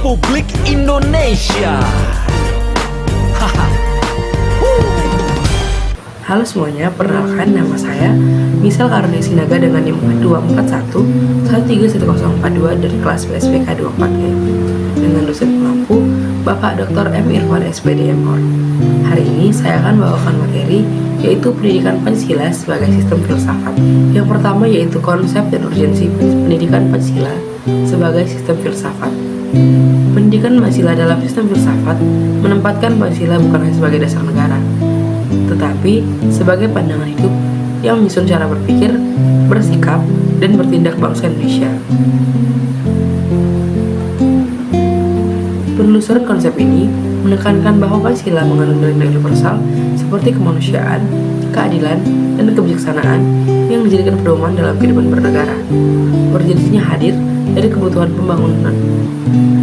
Republik Indonesia. Halo semuanya, perkenalkan nama saya Misal Karunia Sinaga dengan NIM 241-131042 dari kelas PSPK 24E dengan dosen pengampu Bapak Dr. M. Irfan SPD MOR. Hari ini saya akan membawakan materi yaitu pendidikan Pancasila sebagai sistem filsafat. Yang pertama yaitu konsep dan urgensi pendidikan Pancasila sebagai sistem filsafat. Pendidikan Pancasila dalam sistem filsafat menempatkan Pancasila bukan hanya sebagai dasar negara, tetapi sebagai pandangan hidup yang menyusun cara berpikir, bersikap, dan bertindak bangsa Indonesia. Penelusuran konsep ini menekankan bahwa Pancasila mengandung nilai-nilai universal seperti kemanusiaan, keadilan, dan kebijaksanaan yang dijadikan pedoman dalam kehidupan bernegara. Urgensinya hadir dari kebutuhan pembangunan.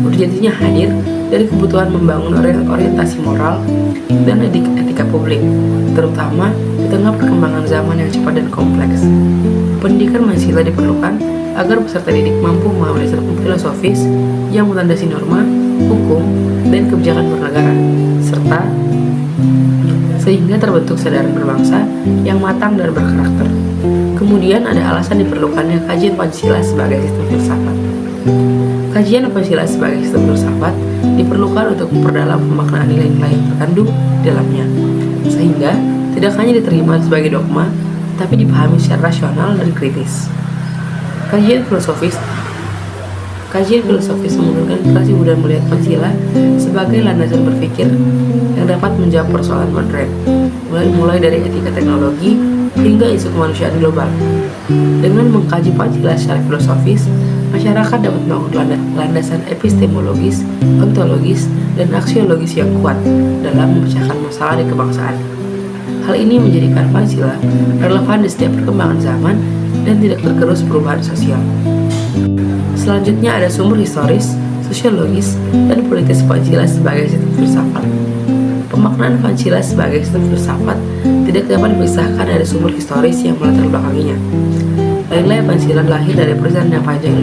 Urgensinya hadir dari kebutuhan membangun orientasi moral dan etika publik, terutama di tengah perkembangan zaman yang cepat dan kompleks. Pendidikan Pancasila diperlukan agar peserta didik mampu memahami dasar filosofis yang melandasi norma, hukum, dan kebijakan bernegara, serta sehingga terbentuk kesadaran berbangsa yang matang dan berkarakter. Kemudian ada alasan diperlukannya kajian Pancasila sebagai sistem filsafat. Kajian Pancasila sebagai sistem filsafat diperlukan untuk memperdalam pemaknaan nilai-nilai yang terkandung di dalamnya, sehingga tidak hanya diterima sebagai dogma, tapi dipahami secara rasional dan kritis. Kajian filosofis menggunakan literasi budaya melihat Pancasila sebagai landasan berpikir yang dapat menjawab persoalan modern, mulai dari etika teknologi hingga isu kemanusiaan global. Dengan mengkaji Pancasila secara filosofis, masyarakat dapat membangun landasan epistemologis, ontologis, dan aksiologis yang kuat dalam memecahkan masalah di kebangsaan. Hal ini menjadikan Pancasila relevan di setiap perkembangan zaman dan tidak tergerus perubahan sosial. Selanjutnya ada sumber historis, sosiologis, dan politis Pancasila sebagai sistem filsafat. Pemaknaan Pancasila sebagai sistem filsafat tidak dapat dipisahkan dari sumber historis yang melatar belakanginya. Nilai Pancasila lahir dari perjalanan yang panjang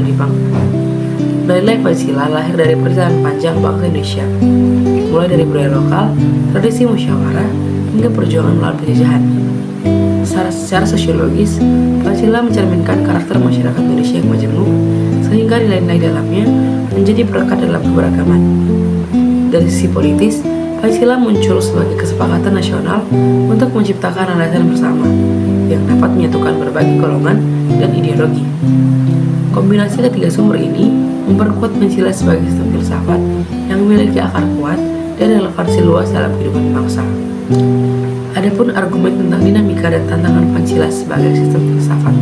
Nilai Pancasila lahir dari perjalanan panjang bangsa Indonesia, mulai dari budaya lokal, tradisi musyawarah, hingga perjuangan melawan penjajahan. Secara sosiologis, Pancasila mencerminkan karakter masyarakat Indonesia yang majemuk, sehingga nilai-nilai dalamnya menjadi perekat dalam keberagaman. Dari sisi politis, Pancasila muncul sebagai kesepakatan nasional untuk menciptakan landasan bersama yang dapat menyatukan berbagai golongan dan ideologi. Kombinasi ketiga sumber ini memperkuat Pancasila sebagai sistem filsafat yang memiliki akar kuat dan relevansi luas dalam kehidupan bangsa. Adapun argumen tentang dinamika dan tantangan Pancasila sebagai sistem filsafat.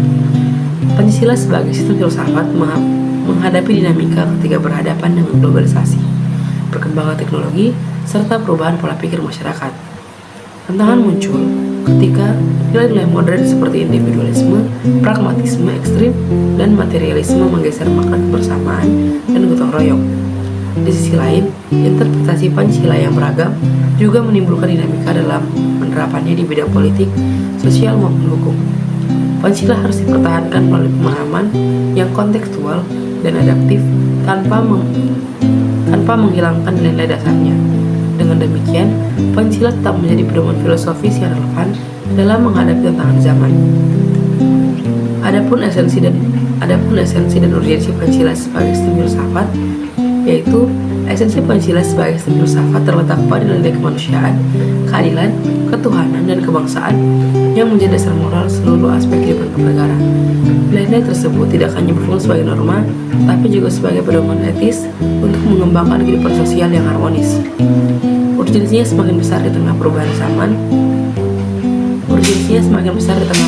Pancasila sebagai sistem filsafat menghadapi dinamika ketika berhadapan dengan globalisasi, perkembangan teknologi, serta perubahan pola pikir masyarakat. Tantangan muncul ketika nilai-nilai modern seperti individualisme, pragmatisme ekstrim, dan materialisme menggeser makna kebersamaan dan gotong royong. Di sisi lain, interpretasi Pancasila yang beragam juga menimbulkan dinamika dalam penerapannya di bidang politik, sosial maupun hukum. Pancasila harus dipertahankan melalui pemahaman yang kontekstual dan adaptif tanpa menghilangkan nilai-nilai dasarnya. Dengan demikian, Pancasila tetap menjadi pedoman filosofis yang relevan dalam menghadapi tantangan zaman. Adapun esensi dan urgensi Pancasila sebagai sistem filsafat, yaitu esensi Pancasila sebagai sistem filsafat terletak pada nilai kemanusiaan, keadilan, ketuhanan, dan kebangsaan yang menjadi dasar moral seluruh aspek kehidupan bernegara. Nilai-nilai tersebut tidak hanya berfungsi sebagai norma, tapi juga sebagai pedoman etis untuk mengembangkan kehidupan sosial yang harmonis. Urgensinya semakin besar di tengah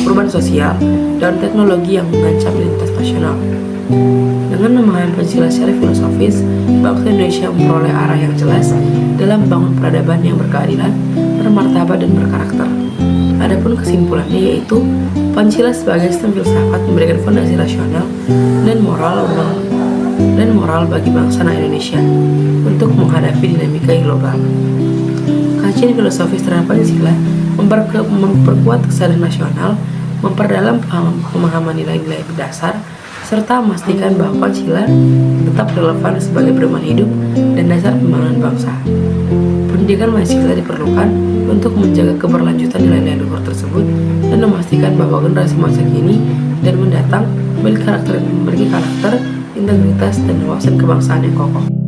perubahan sosial dan teknologi yang mengancam identitas nasional. Dengan memahami Pancasila secara filosofis, bangsa Indonesia memperoleh arah yang jelas dalam membangun peradaban yang berkeadilan, bermartabat, dan berkarakter. Adapun kesimpulannya yaitu Pancasila sebagai sistem filsafat memberikan fondasi rasional dan moral bagi bangsa Indonesia untuk menghadapi dinamika global. Kajian filosofis terhadap Pancasila memperkuat kesadaran nasional, memperdalam pemahaman nilai-nilai dasar, serta memastikan bahwa Pancasila tetap relevan sebagai pedoman hidup dan dasar pembangunan bangsa. Pendidikan Pancasila diperlukan untuk menjaga keberlanjutan nilai-nilai luhur tersebut dan memastikan bahwa generasi masa kini dan mendatang memiliki karakter, integritas, dan wawasan kebangsaan yang kokoh.